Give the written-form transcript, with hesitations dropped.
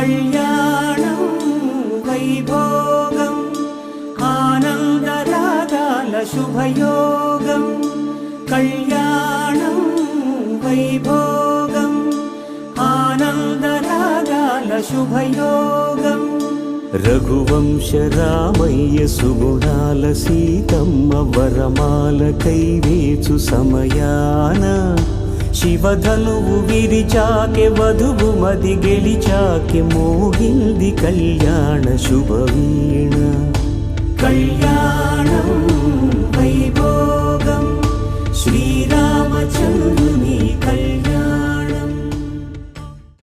కళ్యాణం వైభోగం ఆనందరాగాల శుభయోగం కళ్యాణం వైభోగం ఆనందరాగాల శుభయోగం రఘువంశ రామయ్య సుగుణాల సీతమ్మ వరమాల కైవేచు సమయాన శివధనువు విరిచాకె వధువు మది గెలిచాకె మోగింది కళ్యాణ శుభవీణ కళ్యాణం వైభోగం శ్రీరామచంద్ర